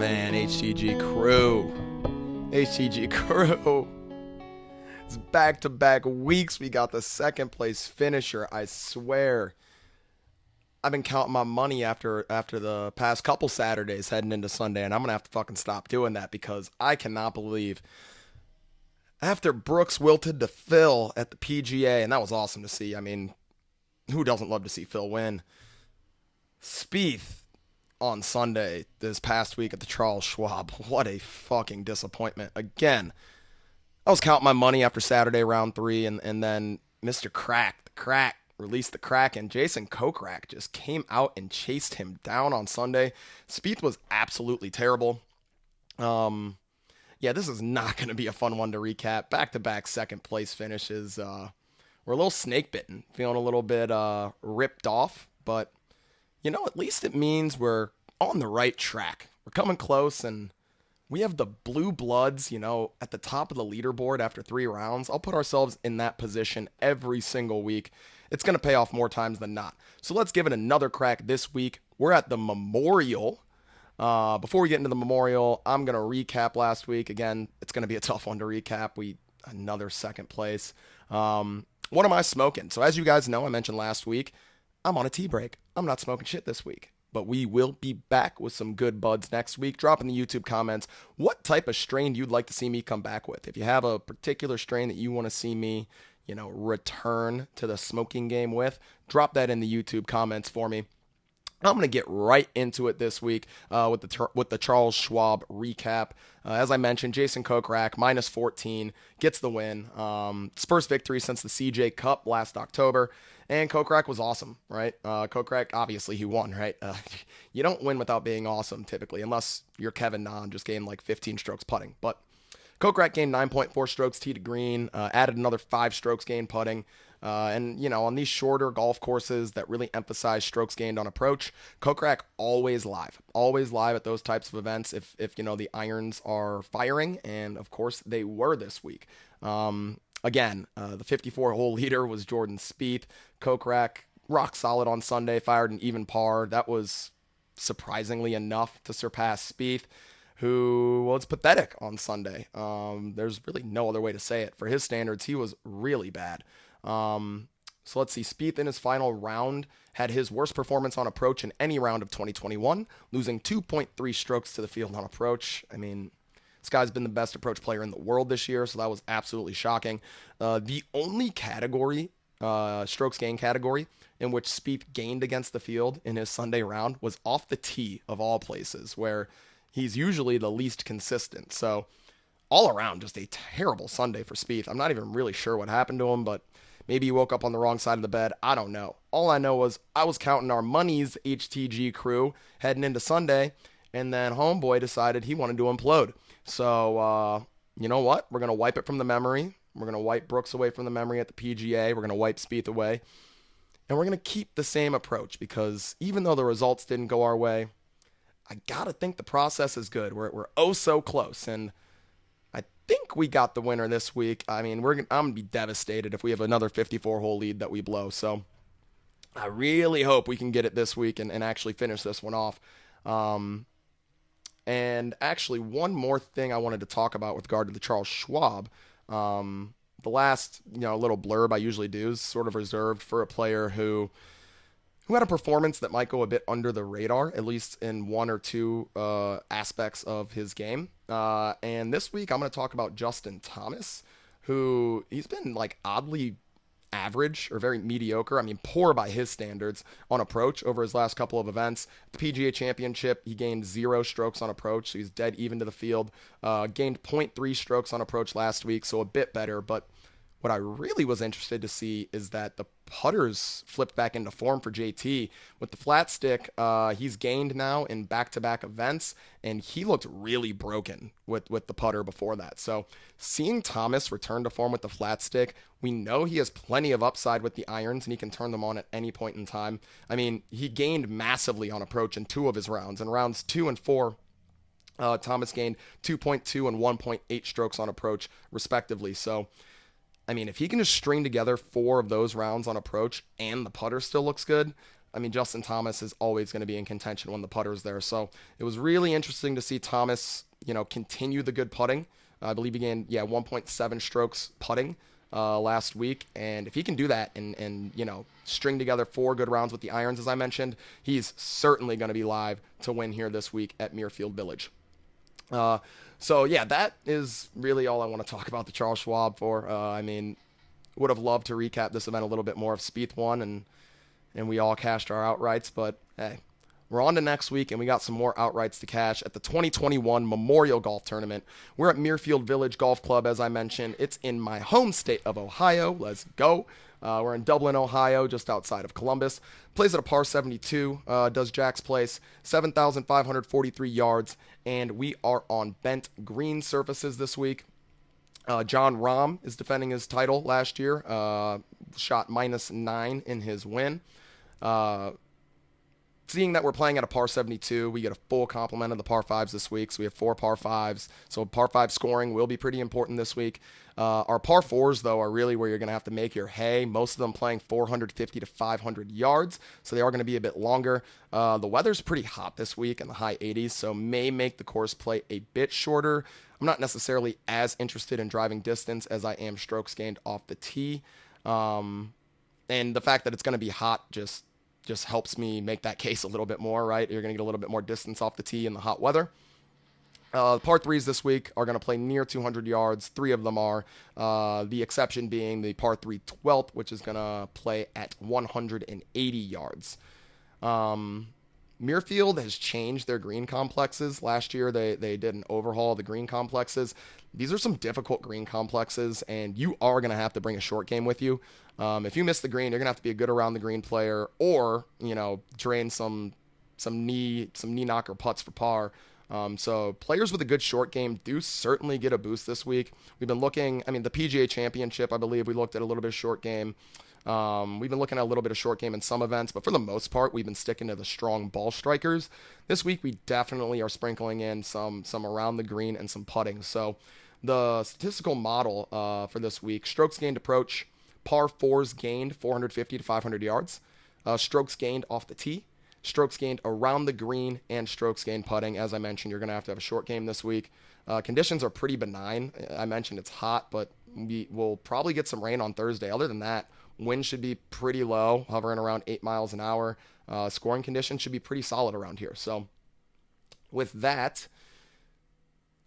man, HTG crew. HTG crew. It's back-to-back weeks. We got the second place finisher. I swear. I've been counting my money after the past couple Saturdays heading into Sunday, and I'm going to have to fucking stop doing that because I cannot believe after Brooks wilted to Phil at the PGA, and that was awesome to see. I mean, who doesn't love to see Phil win? Spieth on Sunday this past week at the Charles Schwab. What a fucking disappointment. Again, I was counting my money after Saturday round 3, and then Mr. Crack, the Crack, released the Crack, and Jason Kokrak just came out and chased him down on Sunday. Spieth was absolutely terrible. Yeah, this is not going to be a fun one to recap. Back-to-back second place finishes. We're a little snake-bitten, feeling a little bit ripped off, but you know, at least it means we're on the right track. We're coming close, and we have the blue bloods, you know, at the top of the leaderboard after 3 rounds. I'll put ourselves in that position every single week. It's going to pay off more times than not. So let's give it another crack this week. We're at the Memorial. Before we get into the Memorial, I'm going to recap last week. Again, it's going to be a tough one to recap. Another second place. What am I smoking? So as you guys know, I mentioned last week, I'm on a tea break. I'm not smoking shit this week, but we will be back with some good buds next week. Drop in the YouTube comments what type of strain you'd like to see me come back with. If you have a particular strain that you want to see me, you know, return to the smoking game with, drop that in the YouTube comments for me. I'm going to get right into it this week with the Charles Schwab recap. As I mentioned, Jason Kokrak, minus 14, gets the win. His first victory since the CJ Cup last October. And Kokrak was awesome, right? Kokrak, obviously he won, right? You don't win without being awesome typically, unless you're Kevin Na and just gained like 15 strokes putting. But Kokrak gained 9.4 strokes tee to green, added another 5 strokes gained putting. And, you know, on these shorter golf courses that really emphasize strokes gained on approach, Kokrak always live at those types of events if you know, the irons are firing. And, of course, they were this week. Again, the 54-hole leader was Jordan Spieth. Kokrak, rock solid on Sunday, fired an even par. That was surprisingly enough to surpass Spieth, who was pathetic on Sunday. There's really no other way to say it. For his standards, he was really bad. So let's see. Spieth in his final round had his worst performance on approach in any round of 2021, losing 2.3 strokes to the field on approach. I mean, this guy's been the best approach player in the world this year, so that was absolutely shocking. The only category, strokes gain category, in which Spieth gained against the field in his Sunday round was off the tee of all places, where he's usually the least consistent. So all around, just a terrible Sunday for Spieth. I'm not even really sure what happened to him, but maybe he woke up on the wrong side of the bed. I don't know. All I know was I was counting our monies, HTG crew, heading into Sunday, and then homeboy decided he wanted to implode. So, you know what? We're going to wipe it from the memory. We're going to wipe Brooks away from the memory at the PGA. We're going to wipe Spieth away. And we're going to keep the same approach because even though the results didn't go our way, I got to think the process is good. We're oh so close. And I think we got the winner this week. I mean, I'm going to be devastated if we have another 54-hole lead that we blow. So I really hope we can get it this week and actually finish this one off. And actually, one more thing I wanted to talk about with regard to the Charles Schwab. The last, you know, little blurb I usually do is sort of reserved for a player who had a performance that might go a bit under the radar, at least in one or two aspects of his game. And this week, I'm going to talk about Justin Thomas, who he's been like oddly average or very mediocre. I mean, poor by his standards on approach over his last couple of events. The PGA Championship, he gained 0 strokes on approach, so he's dead even to the field. Gained 0.3 strokes on approach last week, so a bit better. But what I really was interested to see is that the putters flipped back into form for JT. With the flat stick, he's gained now in back-to-back events, and he looked really broken with the putter before that. So seeing Thomas return to form with the flat stick, we know he has plenty of upside with the irons, and he can turn them on at any point in time. I mean, he gained massively on approach in 2 of his rounds. In rounds 2 and 4, Thomas gained 2.2 and 1.8 strokes on approach, respectively. So I mean, if he can just string together 4 of those rounds on approach and the putter still looks good, I mean, Justin Thomas is always going to be in contention when the putter's there. So it was really interesting to see Thomas, continue the good putting. I believe he gained, 1.7 strokes putting last week. And if he can do that and string together 4 good rounds with the irons, as I mentioned, he's certainly going to be live to win here this week at Muirfield Village. So yeah, that is really all I want to talk about the Charles Schwab for. I mean, would have loved to recap this event a little bit more if Spieth won and we all cashed our outrights, but hey, we're on to next week, and we got some more outrights to cash at the 2021 Memorial Golf Tournament. We're at Muirfield Village Golf Club, as I mentioned. It's in my home state of Ohio. Let's go. We're in Dublin, Ohio, just outside of Columbus. Plays at a par 72, does Jack's Place, 7,543 yards, and we are on bent green surfaces this week. John Rahm is defending his title last year, shot -9 in his win. Seeing that we're playing at a par 72, we get a full complement of the par 5s this week. So we have 4 par 5s. So par 5 scoring will be pretty important this week. Our par 4s, though, are really where you're going to have to make your hay. Most of them playing 450 to 500 yards. So they are going to be a bit longer. The weather's pretty hot this week in the high 80s, so may make the course play a bit shorter. I'm not necessarily as interested in driving distance as I am strokes gained off the tee. And the fact that it's going to be hot just helps me make that case a little bit more, right? You're going to get a little bit more distance off the tee in the hot weather. Par 3s this week are going to play near 200 yards. 3 of them are. The exception being the par 3 12th, which is going to play at 180 yards. Muirfield has changed their green complexes. Last year, they did an overhaul of the green complexes. These are some difficult green complexes, and you are going to have to bring a short game with you. If you miss the green, you're going to have to be a good around the green player, or drain some knee knocker putts for par. So players with a good short game do certainly get a boost this week. We've been looking, the PGA Championship, I believe we looked at a little bit of short game. We've been looking at a little bit of short game in some events, but for the most part, we've been sticking to the strong ball strikers. This week, we definitely are sprinkling in some around the green and some putting. So the statistical model for this week: strokes gained approach, par 4s gained 450 to 500 yards, strokes gained off the tee, strokes gained around the green, and strokes gained putting. As I mentioned, you're going to have a short game this week. Conditions are pretty benign. I mentioned it's hot, but we will probably get some rain on Thursday. Other than that, wind should be pretty low, hovering around 8 miles an hour. Scoring conditions should be pretty solid around here. So with that,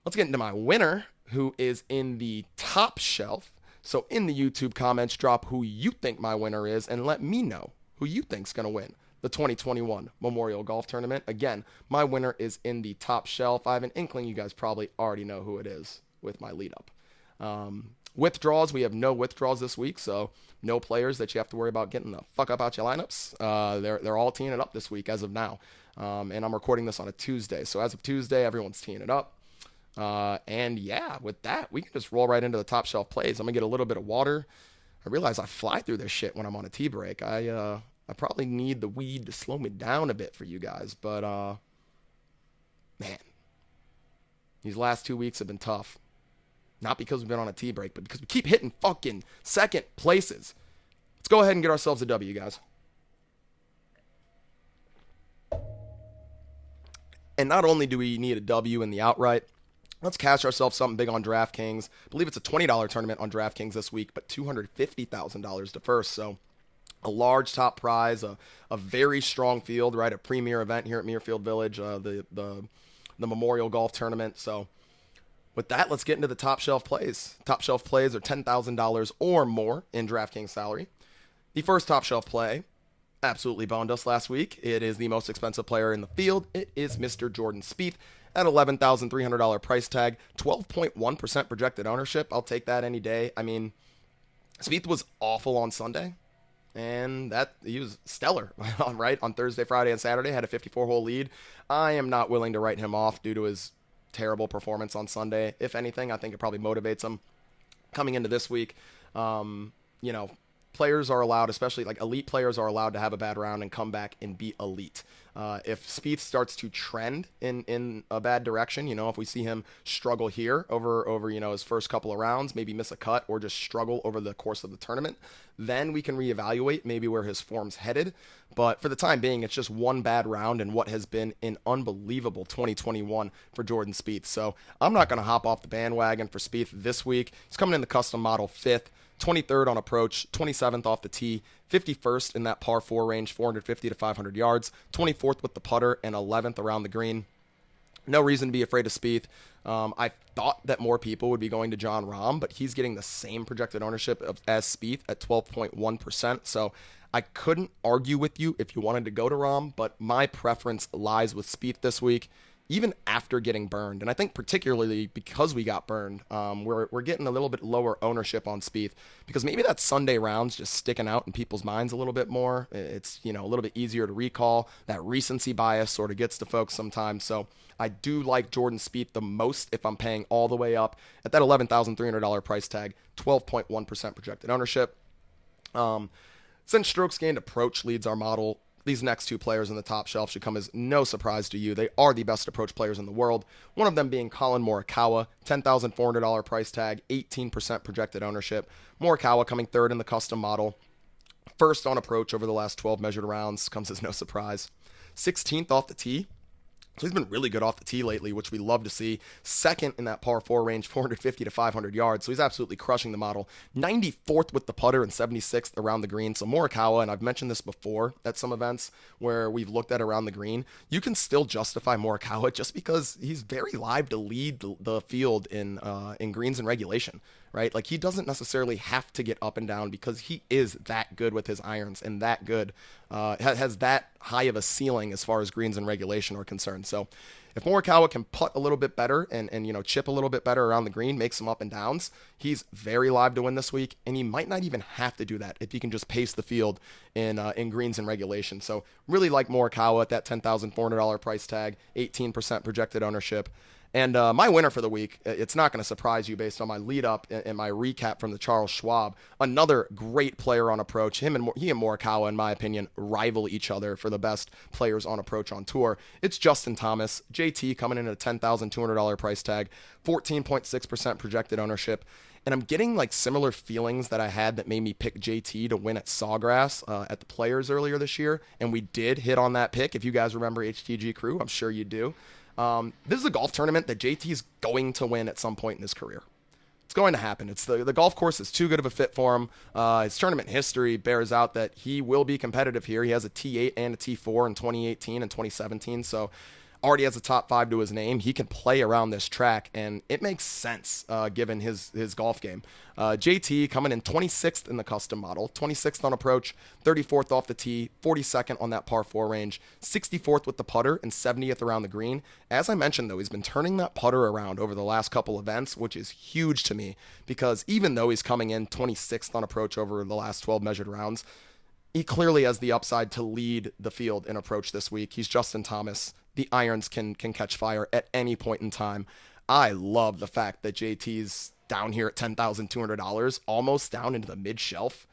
let's get into my winner, who is in the top shelf. So in the YouTube comments, drop who you think my winner is and let me know who you think's going to win the 2021 Memorial Golf Tournament. Again, my winner is in the top shelf. I have an inkling you guys probably already know who it is with my lead up. Withdrawals, we have no withdrawals this week, so no players that you have to worry about getting the fuck up out your lineups. They're all teeing it up this week as of now. And I'm recording this on a Tuesday. So as of Tuesday, everyone's teeing it up. And yeah, with that, we can just roll right into the top shelf plays. I'm going to get a little bit of water. I realize I fly through this shit when I'm on a tea break. I probably need the weed to slow me down a bit for you guys. But, man, these last 2 weeks have been tough. Not because we've been on a tea break, but because we keep hitting fucking second places. Let's go ahead and get ourselves a W, guys. And not only do we need a W in the outright, let's cash ourselves something big on Draftkings. I believe it's a $20 tournament on Draftkings this week, but $250,000 to first. So a large top prize, a very strong field, right? A premier event here at Muirfield Village, the Memorial Golf Tournament. So with that, let's get into the top shelf plays. Top shelf plays are $10,000 or more in DraftKings salary. The first top shelf play absolutely boned us last week. It is the most expensive player in the field. It is Mr. Jordan Spieth at $11,300 price tag, 12.1% projected ownership. I'll take that any day. I mean, Spieth was awful on Sunday, and he was stellar, right? On Thursday, Friday, and Saturday, had a 54-hole lead. I am not willing to write him off due to his terrible performance on Sunday. If anything, I think it probably motivates him coming into this week. players are allowed, especially like elite players are allowed to have a bad round and come back and be elite. If Spieth starts to trend in a bad direction, if we see him struggle here over his first couple of rounds, maybe miss a cut or just struggle over the course of the tournament, then we can reevaluate maybe where his form's headed. But for the time being, it's just one bad round in what has been an unbelievable 2021 for Jordan Spieth. So I'm not going to hop off the bandwagon for Spieth this week. He's coming in the custom model 5th. 23rd on approach, 27th off the tee, 51st in that par 4 range, 450 to 500 yards, 24th with the putter, and 11th around the green. No reason to be afraid of Spieth. I thought that more people would be going to Jon Rahm, but he's getting the same projected ownership as Spieth at 12.1%. So I couldn't argue with you if you wanted to go to Rahm, but my preference lies with Spieth this week, even after getting burned. And I think particularly because we got burned, we're getting a little bit lower ownership on Spieth because maybe that Sunday round's just sticking out in people's minds a little bit more. It's, a little bit easier to recall. That recency bias sort of gets to folks sometimes. So I do like Jordan Spieth the most if I'm paying all the way up at that $11,300 price tag, 12.1% projected ownership. Since strokes gained approach leads our model, these next two players in the top shelf should come as no surprise to you. They are the best approach players in the world. One of them being Collin Morikawa, $10,400 price tag, 18% projected ownership. Morikawa coming third in the custom model. First on approach over the last 12 measured rounds, comes as no surprise. 16th off the tee. So he's been really good off the tee lately, which we love to see. Second in that par 4 range, 450 to 500 yards. So he's absolutely crushing the model. 94th with the putter and 76th around the green. So Morikawa, and I've mentioned this before at some events where we've looked at around the green, you can still justify Morikawa just because he's very live to lead the field in greens and regulation, right? Like he doesn't necessarily have to get up and down because he is that good with his irons and that good, has that high of a ceiling as far as greens and regulation are concerned. So if Morikawa can putt a little bit better and chip a little bit better around the green, make some up and downs, he's very live to win this week, and he might not even have to do that if he can just pace the field in greens and regulation. So really like Morikawa at that $10,400 price tag, 18% projected ownership. And my winner for the week, it's not going to surprise you based on my lead up and my recap from the Charles Schwab. Another great player on approach. He and Morikawa, in my opinion, rival each other for the best players on approach on tour. It's Justin Thomas. JT coming in at a $10,200 price tag, 14.6% projected ownership. And I'm getting like similar feelings that I had that made me pick JT to win at Sawgrass at the Players earlier this year. And we did hit on that pick. If you guys remember HTG Crew, I'm sure you do. This is a golf tournament that JT is going to win at some point in his career. It's going to happen. It's the golf course is too good of a fit for him. His tournament history bears out that he will be competitive here. He has a T8 and a T4 in 2018 and 2017, so already has a top 5 to his name. He can play around this track, and it makes sense given his golf game. JT coming in 26th in the custom model, 26th on approach, 34th off the tee, 42nd on that par 4 range, 64th with the putter, and 70th around the green. As I mentioned, though, he's been turning that putter around over the last couple events, which is huge to me because even though he's coming in 26th on approach over the last 12 measured rounds, he clearly has the upside to lead the field in approach this week. He's Justin Thomas. The irons can catch fire at any point in time. I love the fact that JT's down here at $10,200, almost down into the mid-shelf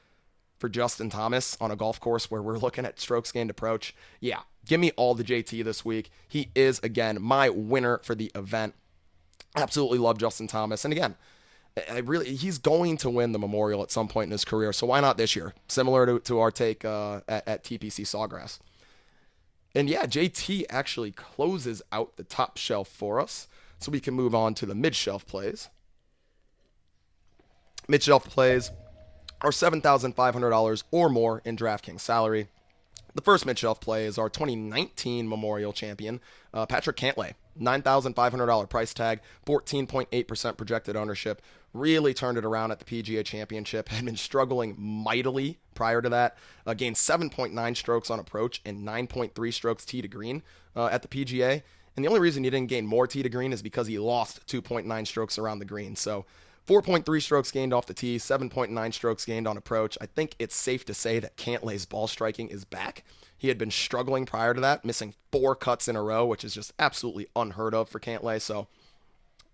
for Justin Thomas on a golf course where we're looking at strokes gained approach. Yeah, give me all the JT this week. He is, again, my winner for the event. Absolutely love Justin Thomas. And again, he's going to win the Memorial at some point in his career, so why not this year? Similar to our take at TPC Sawgrass. And yeah, JT actually closes out the top shelf for us, so we can move on to the mid-shelf plays. Mid-shelf plays are $7,500 or more in DraftKings salary. The first mid-shelf play is our 2019 Memorial champion, Patrick Cantlay. $9,500 price tag, 14.8% projected ownership. Really turned it around at the PGA Championship. Had been struggling mightily prior to that. Gained 7.9 strokes on approach and 9.3 strokes tee to green at the PGA. And the only reason he didn't gain more tee to green is because he lost 2.9 strokes around the green. So 4.3 strokes gained off the tee, 7.9 strokes gained on approach. I think it's safe to say that Cantlay's ball striking is back. He had been struggling prior to that, missing 4 cuts in a row, which is just absolutely unheard of for Cantlay. So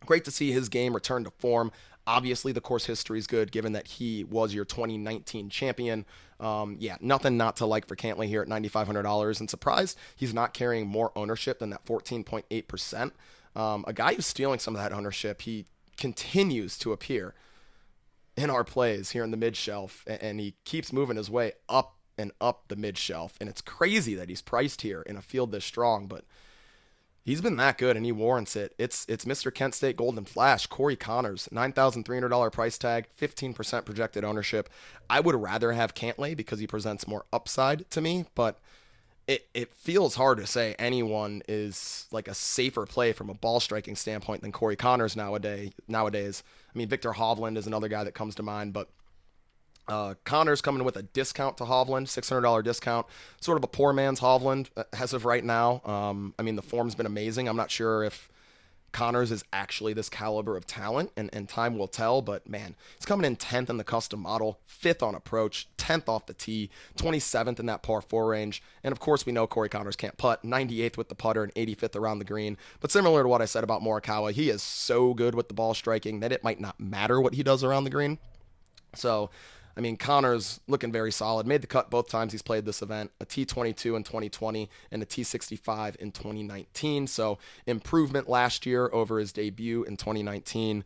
great to see his game return to form. Obviously, the course history is good, given that he was your 2019 champion. Yeah, nothing not to like for Cantlay here at $9,500. And surprised he's not carrying more ownership than that 14.8%. A guy who's stealing some of that ownership, he continues to appear in our plays here in the mid shelf, and he keeps moving his way up and up the mid shelf. And it's crazy that he's priced here in a field this strong, but he's been that good and he warrants it. It's Mr. Kent State Golden Flash, Corey Connors, $9,300 price tag, 15% projected ownership. I would rather have Cantlay because he presents more upside to me, but it feels hard to say anyone is like a safer play from a ball striking standpoint than Corey Connors nowadays. I mean, Victor Hovland is another guy that comes to mind, but Connors coming with a discount to Hovland, $600 discount, sort of a poor man's Hovland as of right now. I mean, the form's been amazing. I'm not sure if Connors is actually this caliber of talent, and time will tell, but man, he's coming in 10th in the custom model, 5th on approach, 10th off the tee, 27th in that par 4 range, and of course we know Corey Connors can't putt, 98th with the putter and 85th around the green, but similar to what I said about Morikawa, he is so good with the ball striking that it might not matter what he does around the green. So I mean, Connors looking very solid. Made the cut both times he's played this event, a T22 in 2020 and a T65 in 2019. So improvement last year over his debut in 2019.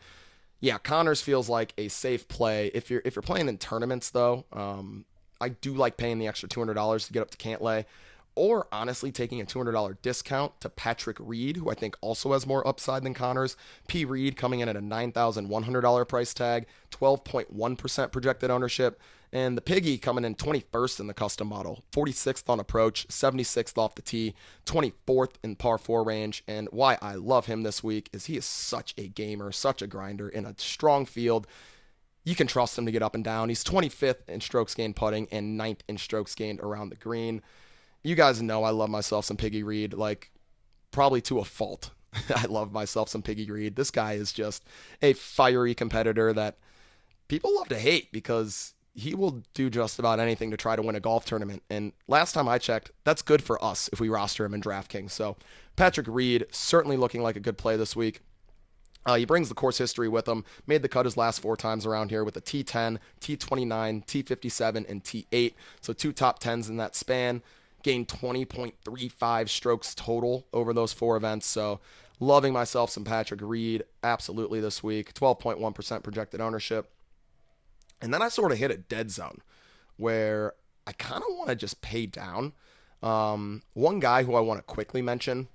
Yeah, Connors feels like a safe play. If you're playing in tournaments, though, I do like paying the extra $200 to get up to Cantlay. Or honestly, taking a $200 discount to Patrick Reed, who I think also has more upside than Connors. P. Reed coming in at a $9,100 price tag, 12.1% projected ownership. And the Piggy coming in 21st in the custom model, 46th on approach, 76th off the tee, 24th in par 4 range. And why I love him this week is he is such a gamer, such a grinder in a strong field. You can trust him to get up and down. He's 25th in strokes gained putting and 9th in strokes gained around the green. You guys know I love myself some Piggy Reed, like probably to a fault. I love myself some Piggy Reed. This guy is just a fiery competitor that people love to hate because he will do just about anything to try to win a golf tournament. And last time I checked, that's good for us if we roster him in Draftkings. So Patrick Reed certainly looking like a good play this week. He brings the course history with him, made the cut his last 4 times around here with a T10, T29, T57, and T8. So 2 top 10s in that span. Gained 20.35 strokes total over those 4 events. So loving myself some Patrick Reed absolutely this week. 12.1% projected ownership. And then I sort of hit a dead zone where I kind of want to just pay down. One guy who I want to quickly mention,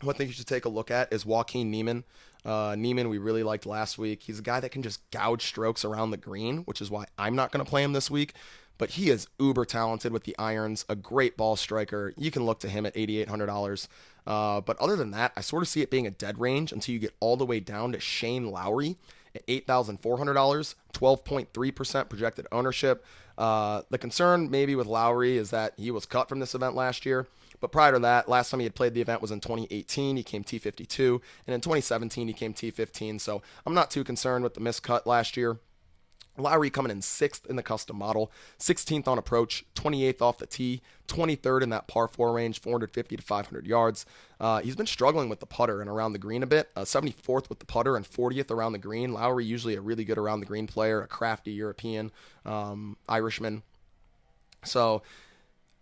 who I think you should take a look at, is Joaquin Niemann. Niemann we really liked last week. He's a guy that can just gouge strokes around the green, which is why I'm not going to play him this week. But he is uber talented with the irons, a great ball striker. You can look to him at $8,800. But other than that, I sort of see it being a dead range until you get all the way down to Shane Lowry at $8,400, 12.3% projected ownership. The concern maybe with Lowry is that he was cut from this event last year. But prior to that, last time he had played the event was in 2018. He came T52. And in 2017, he came T15. So I'm not too concerned with the miscut last year. Lowry coming in 6th in the custom model, 16th on approach, 28th off the tee, 23rd in that par 4 range, 450 to 500 yards. He's been struggling with the putter and around the green a bit, 74th with the putter and 40th around the green. Lowry usually a really good around the green player, a crafty European, Irishman. So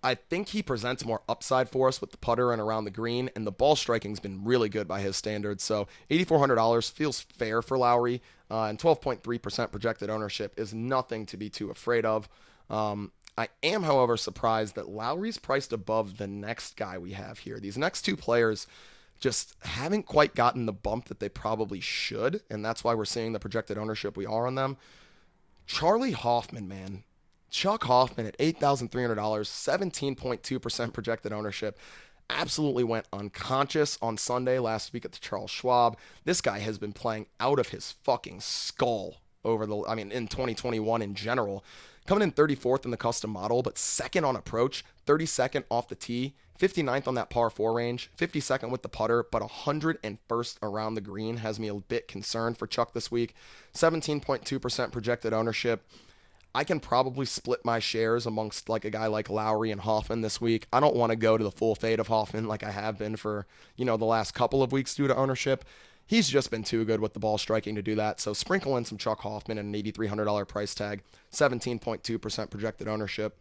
I think he presents more upside for us with the putter and around the green, and the ball striking's been really good by his standards. So $8,400 feels fair for Lowry, and 12.3% projected ownership is nothing to be too afraid of. I am, however, surprised that Lowry's priced above the next guy we have here. These next 2 players just haven't quite gotten the bump that they probably should, and that's why we're seeing the projected ownership we are on them. Charlie Hoffman, man. Chuck Hoffman at $8,300, 17.2% projected ownership. Absolutely went unconscious on Sunday last week at the Charles Schwab. This guy has been playing out of his fucking skull in 2021 in general. Coming in 34th in the custom model, but 2nd on approach, 32nd off the tee, 59th on that par 4 range, 52nd with the putter, but 101st around the green has me a bit concerned for Chuck this week. 17.2% projected ownership. I can probably split my shares amongst like a guy like Lowry and Hoffman this week. I don't want to go to the full fade of Hoffman like I have been for, the last couple of weeks due to ownership. He's just been too good with the ball striking to do that. So sprinkle in some Chuck Hoffman at an $8,300 price tag, 17.2% projected ownership.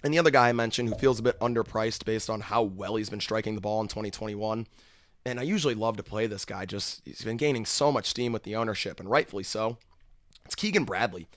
And the other guy I mentioned who feels a bit underpriced based on how well he's been striking the ball in 2021. And I usually love to play this guy. He's been gaining so much steam with the ownership, and rightfully so. It's Keegan Bradley.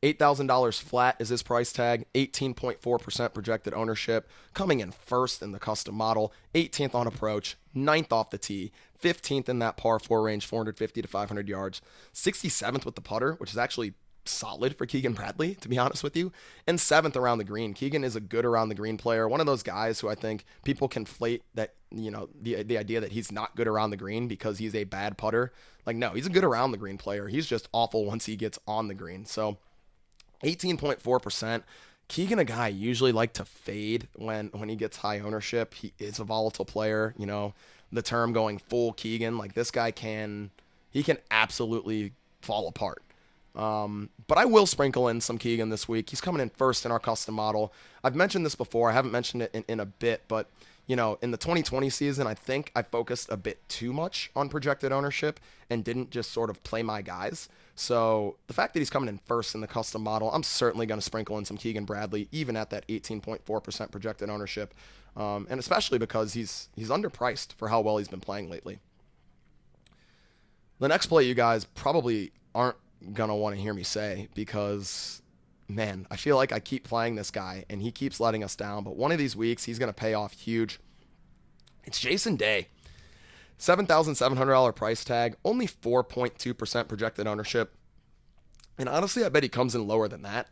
$8,000 flat is his price tag, 18.4% projected ownership, coming in first in the custom model, 18th on approach, 9th off the tee, 15th in that par 4 range, 450 to 500 yards, 67th with the putter, which is actually solid for Keegan Bradley, to be honest with you, and 7th around the green. Keegan is a good around the green player, one of those guys who I think people conflate that, the idea that he's not good around the green because he's a bad putter. Like, no, he's a good around the green player. He's just awful once he gets on the green. So 18.4%. Keegan, a guy I usually like to fade when he gets high ownership. He is a volatile player. The term going full Keegan, like this guy can absolutely fall apart. But I will sprinkle in some Keegan this week. He's coming in first in our custom model. I've mentioned this before. I haven't mentioned it in a bit, but in the 2020 season, I think I focused a bit too much on projected ownership and didn't just sort of play my guys. So the fact that he's coming in first in the custom model, I'm certainly going to sprinkle in some Keegan Bradley, even at that 18.4% projected ownership, and especially because he's underpriced for how well he's been playing lately. The next play you guys probably aren't going to want to hear me say because, man, I feel like I keep playing this guy and he keeps letting us down, but one of these weeks he's going to pay off huge. It's Jason Day. $7,700 price tag, only 4.2% projected ownership. And honestly, I bet he comes in lower than that.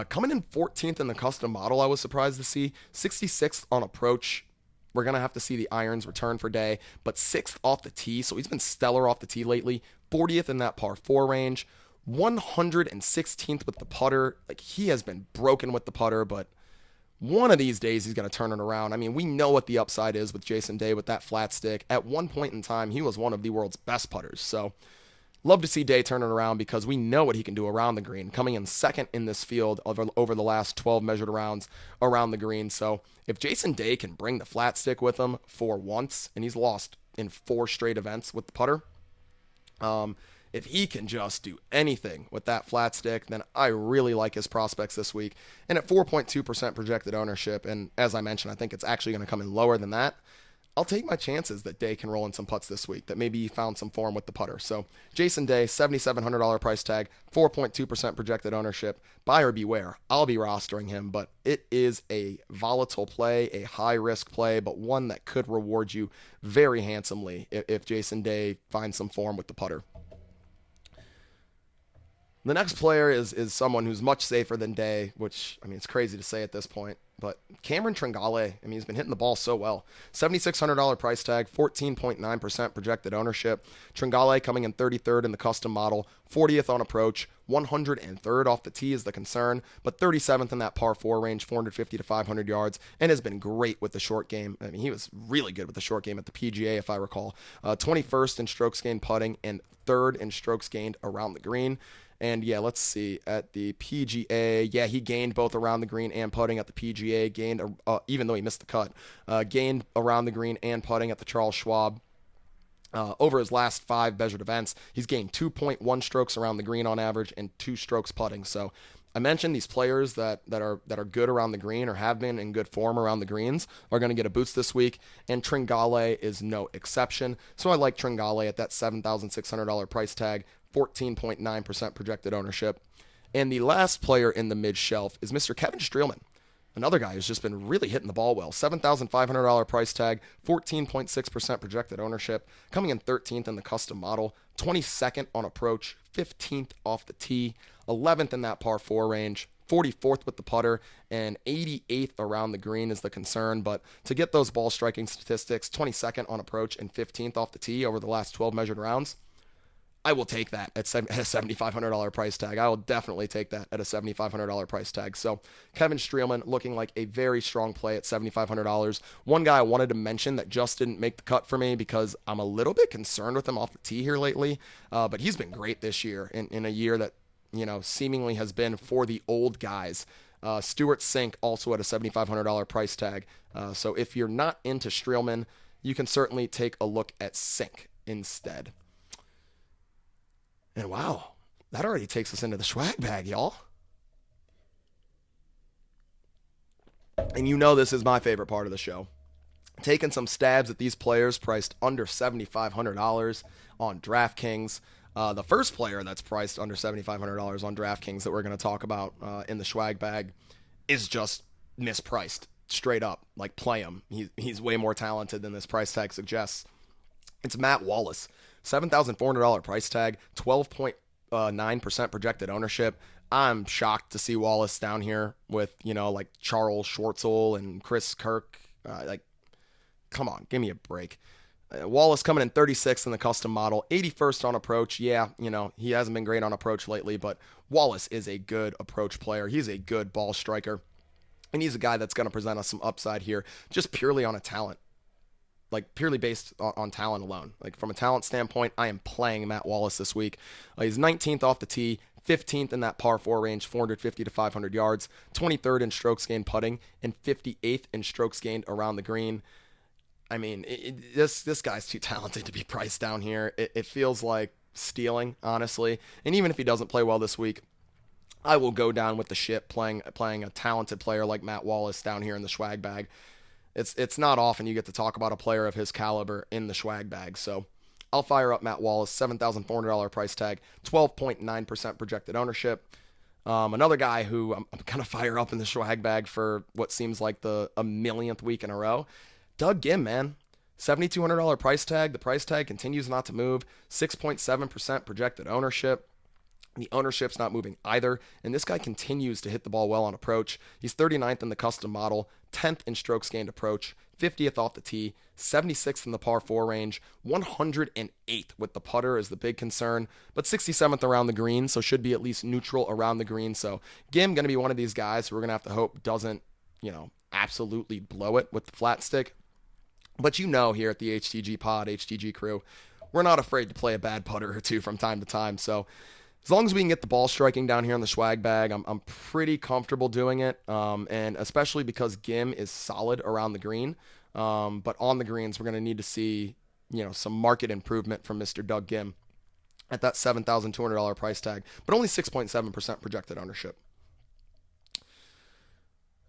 Coming in 14th in the custom model, I was surprised to see. 66th on approach. We're going to have to see the irons return for Day, but 6th off the tee, so he's been stellar off the tee lately. 40th in that par 4 range. 116th with the putter. Like, he has been broken with the putter, but one of these days he's going to turn it around. I mean, we know what the upside is with Jason Day with that flat stick. At one point in time, he was one of the world's best putters. So love to see Day turn it around because we know what he can do around the green, coming in second in this field over the last 12 measured rounds around the green. So if Jason Day can bring the flat stick with him for once, and he's lost in 4 straight events with the putter, if he can just do anything with that flat stick, then I really like his prospects this week. And at 4.2% projected ownership, and as I mentioned, I think it's actually going to come in lower than that, I'll take my chances that Day can roll in some putts this week, that maybe he found some form with the putter. So Jason Day, $7,700 price tag, 4.2% projected ownership. Buyer beware. I'll be rostering him, but it is a volatile play, a high-risk play, but one that could reward you very handsomely if Jason Day finds some form with the putter. The next player is someone who's much safer than Day, which, I mean, it's crazy to say at this point, but Cameron Tringale, I mean, he's been hitting the ball so well. $7,600 price tag, 14.9% projected ownership. Tringale coming in 33rd in the custom model, 40th on approach, 103rd off the tee is the concern, but 37th in that par 4 range, 450 to 500 yards, and has been great with the short game. I mean, he was really good with the short game at the PGA, if I recall. 21st in strokes gained putting and 3rd in strokes gained around the green. And yeah, let's see, at the PGA, yeah, he gained both around the green and putting at the PGA, gained, even though he missed the cut, gained around the green and putting at the Charles Schwab. Over his last 5 measured events, he's gained 2.1 strokes around the green on average and 2 strokes putting. So I mentioned these players that are good around the green or have been in good form around the greens are going to get a boost this week, and Tringale is no exception. So I like Tringale at that $7,600 price tag, 14.9% projected ownership. And the last player in the mid-shelf is Mr. Kevin Streelman, another guy who's just been really hitting the ball well. $7,500 price tag, 14.6% projected ownership, coming in 13th in the custom model, 22nd on approach, 15th off the tee, 11th in that par 4 range, 44th with the putter, and 88th around the green is the concern. But to get those ball striking statistics, 22nd on approach and 15th off the tee over the last 12 measured rounds, I will take that at a $7,500 price tag. I will definitely take that at a $7,500 price tag. So Kevin Streelman looking like a very strong play at $7,500. One guy I wanted to mention that just didn't make the cut for me because I'm a little bit concerned with him off the tee here lately, but he's been great this year in a year that, seemingly has been for the old guys. Stuart Sink also at a $7,500 price tag. So if you're not into Streelman, you can certainly take a look at Sync instead. And wow, that already takes us into the swag bag, y'all. And you know this is my favorite part of the show. Taking some stabs at these players priced under $7,500 on DraftKings. The first player that's priced under $7,500 on DraftKings that we're going to talk about in the swag bag is just mispriced, straight up. Like, play him. He's way more talented than this price tag suggests. It's Matt Wallace. $7,400 price tag, 12.9% projected ownership. I'm shocked to see Wallace down here with, like Charles Schwartzel and Chris Kirk. Come on, give me a break. Wallace coming in 36th in the custom model, 81st on approach. Yeah, he hasn't been great on approach lately, but Wallace is a good approach player. He's a good ball striker, and he's a guy that's going to present us some upside here just purely on a talent. Like, purely based on talent alone. Like, from a talent standpoint, I am playing Matt Wallace this week. He's 19th off the tee, 15th in that par 4 range, 450 to 500 yards, 23rd in strokes gained putting, and 58th in strokes gained around the green. I mean, this guy's too talented to be priced down here. It feels like stealing, honestly. And even if he doesn't play well this week, I will go down with the ship playing a talented player like Matt Wallace down here in the swag bag. It's not often you get to talk about a player of his caliber in the swag bag. So I'll fire up Matt Wallace, $7,400 price tag, 12.9% projected ownership. Another guy who I'm going to fire up in the swag bag for what seems like a millionth week in a row, Doug Gim, man. $7,200 price tag. The price tag continues not to move. 6.7% projected ownership. The ownership's not moving either, and this guy continues to hit the ball well on approach. He's 39th in the custom model, 10th in strokes gained approach, 50th off the tee, 76th in the par 4 range, 108th with the putter is the big concern, but 67th around the green, so should be at least neutral around the green. So Gim going to be one of these guys who we're going to have to hope doesn't, absolutely blow it with the flat stick. But here at the HTG pod, HTG crew, we're not afraid to play a bad putter or two from time to time. So as long as we can get the ball striking down here in the swag bag, I'm pretty comfortable doing it, and especially because Gim is solid around the green. But on the greens, we're going to need to see, some market improvement from Mr. Doug Gim at that $7,200 price tag, but only 6.7% projected ownership.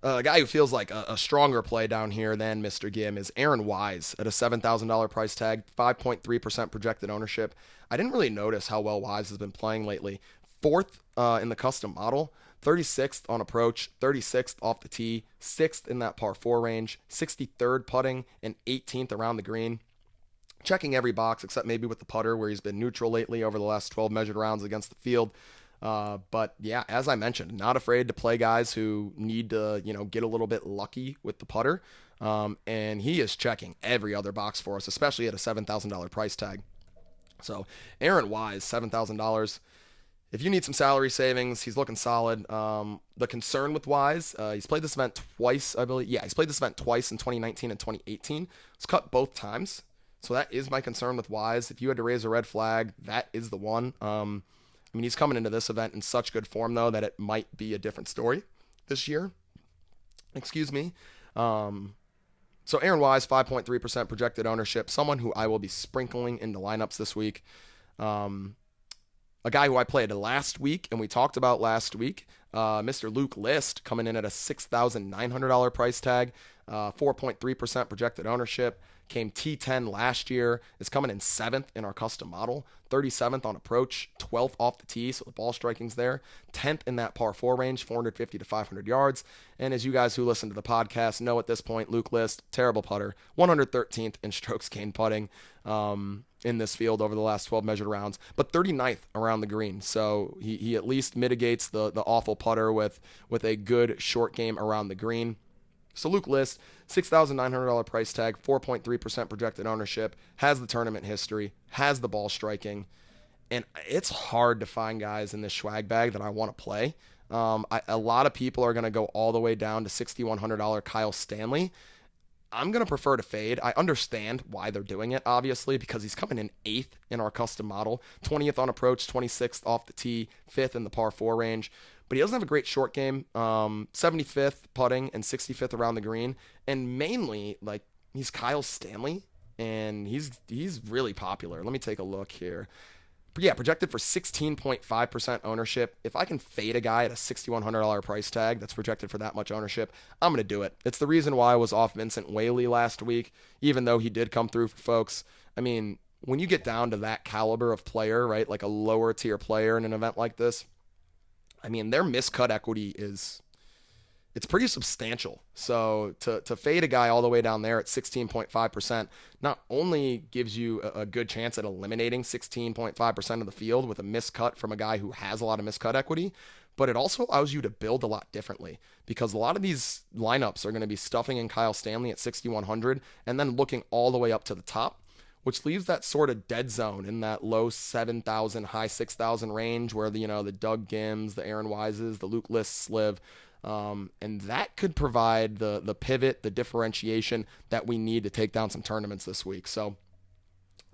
A guy who feels like a stronger play down here than Mr. Gim is Aaron Wise at a $7,000 price tag, 5.3% projected ownership. I didn't really notice how well Wise has been playing lately. 4th in the custom model, 36th on approach, 36th off the tee, 6th in that par 4 range, 63rd putting, and 18th around the green. Checking every box except maybe with the putter where he's been neutral lately over the last 12 measured rounds against the field. But yeah, as I mentioned, not afraid to play guys who need to, get a little bit lucky with the putter. And he is checking every other box for us, especially at a $7,000 price tag. So Aaron Wise, $7,000. If you need some salary savings, he's looking solid. The concern with Wise, he's played this event twice, I believe. Yeah, he's played this event twice in 2019 and 2018. It's cut both times. So that is my concern with Wise. If you had to raise a red flag, that is the one. He's coming into this event in such good form, though, that it might be a different story this year. Excuse me. So Aaron Wise, 5.3% projected ownership, someone who I will be sprinkling into lineups this week. A guy who I played last week, and we talked about last week, Mr. Luke List, coming in at a $6,900 price tag, 4.3% projected ownership. Came T10 last year, is coming in 7th in our custom model, 37th on approach, 12th off the tee, so the ball striking's there, 10th in that par 4 range, 450 to 500 yards, and as you guys who listen to the podcast know at this point, Luke List, terrible putter, 113th in strokes gained putting in this field over the last 12 measured rounds, but 39th around the green, so he at least mitigates the awful putter with a good short game around the green. So Luke List, $6,900 price tag, 4.3% projected ownership, has the tournament history, has the ball striking, and it's hard to find guys in this swag bag that I want to play. A lot of people are going to go all the way down to $6,100 Kyle Stanley. I'm going to prefer to fade. I understand why they're doing it, obviously, because he's coming in 8th in our custom model, 20th on approach, 26th off the tee, 5th in the par 4 range. But he doesn't have a great short game, 75th putting and 65th around the green. And mainly, he's Kyle Stanley. and he's really popular. Let me take a look here. But yeah, projected for 16.5% ownership. If I can fade a guy at a $6,100 price tag that's projected for that much ownership, I'm going to do it. It's the reason why I was off Vincent Whaley last week, even though he did come through for folks. I mean, when you get down to that caliber of player, right, like a lower tier player in an event like this, I mean, their miscut equity it's pretty substantial. So to fade a guy all the way down there at 16.5% not only gives you a good chance at eliminating 16.5% of the field with a miscut from a guy who has a lot of miscut equity, but it also allows you to build a lot differently, because a lot of these lineups are going to be stuffing in Kyle Stanley at 6,100 and then looking all the way up to the top, which leaves that sort of dead zone in that low 7,000, high 6,000 range where the Doug Gims, the Aaron Wises, the Luke Lists live. And that could provide the pivot, the differentiation that we need to take down some tournaments this week. So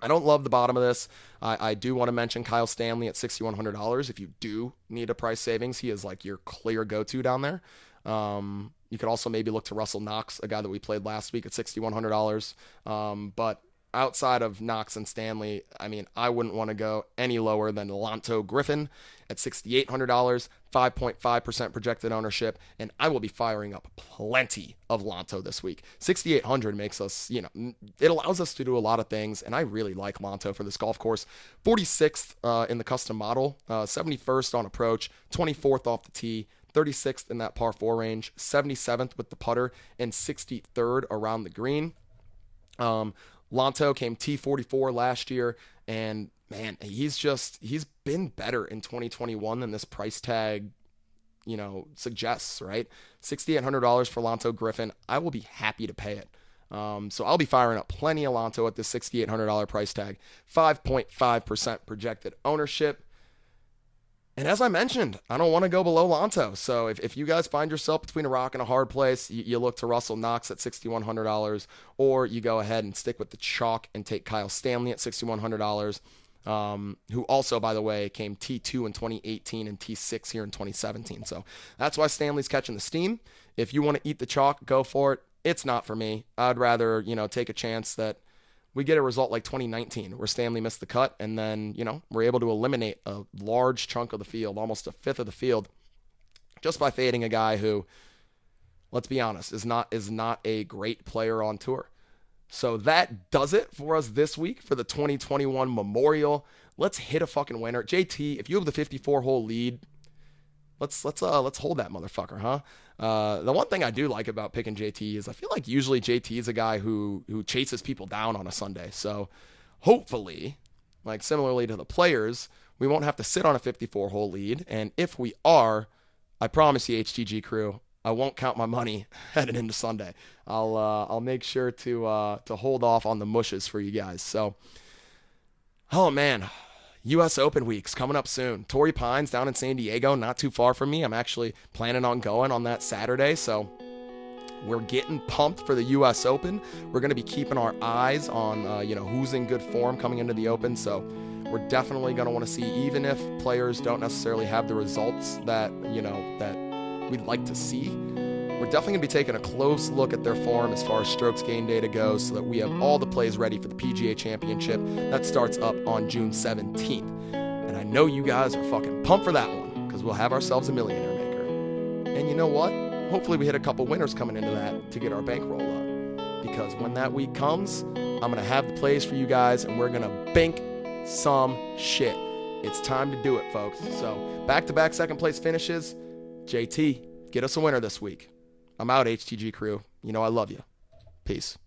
I don't love the bottom of this. I do want to mention Kyle Stanley at $6,100. If you do need a price savings, he is like your clear go-to down there. You could also maybe look to Russell Knox, a guy that we played last week at $6,100. But outside of Knox and Stanley, I mean, I wouldn't want to go any lower than Lanto Griffin at $6,800, 5.5% projected ownership, and I will be firing up plenty of Lanto this week. 6,800 makes us, it allows us to do a lot of things, and I really like Lanto for this golf course. 46th in the custom model, 71st on approach, 24th off the tee, 36th in that par 4 range, 77th with the putter, and 63rd around the green. Lanto came T44 last year, and man, he's been better in 2021 than this price tag, suggests, right? $6,800 for Lanto Griffin. I will be happy to pay it. So I'll be firing up plenty of Lanto at this $6,800 price tag, 5.5% projected ownership. And as I mentioned, I don't want to go below Lanto. So if you guys find yourself between a rock and a hard place, you look to Russell Knox at $6,100, or you go ahead and stick with the chalk and take Kyle Stanley at $6,100, who also, by the way, came T2 in 2018 and T6 here in 2017. So that's why Stanley's catching the steam. If you want to eat the chalk, go for it. It's not for me. I'd rather, take a chance that we get a result like 2019 where Stanley missed the cut, and then, we're able to eliminate a large chunk of the field, almost a fifth of the field, just by fading a guy who, let's be honest, is not a great player on tour. So that does it for us this week for the 2021 Memorial. Let's hit a fucking winner. JT, if you have the 54-hole lead, let's hold that motherfucker, huh? The one thing I do like about picking JT is I feel like usually JT is a guy who chases people down on a Sunday. So hopefully, like similarly to the players, we won't have to sit on a 54-hole lead. And if we are, I promise you, HTG crew, I won't count my money headed into Sunday. I'll make sure to hold off on the mushes for you guys. So, oh man. U.S. Open week's coming up soon. Torrey Pines down in San Diego, not too far from me. I'm actually planning on going on that Saturday, so we're getting pumped for the U.S. Open. We're going to be keeping our eyes on, who's in good form coming into the Open, so we're definitely going to want to see, even if players don't necessarily have the results that we'd like to see, we're definitely going to be taking a close look at their form as far as strokes gain data goes, so that we have all the plays ready for the PGA Championship. That starts up on June 17th. And I know you guys are fucking pumped for that one, because we'll have ourselves a millionaire maker. And you know what? Hopefully we hit a couple winners coming into that to get our bankroll up. Because when that week comes, I'm going to have the plays for you guys, and we're going to bank some shit. It's time to do it, folks. So back-to-back second place finishes. JT, get us a winner this week. I'm out, HTG crew. I love you. Peace.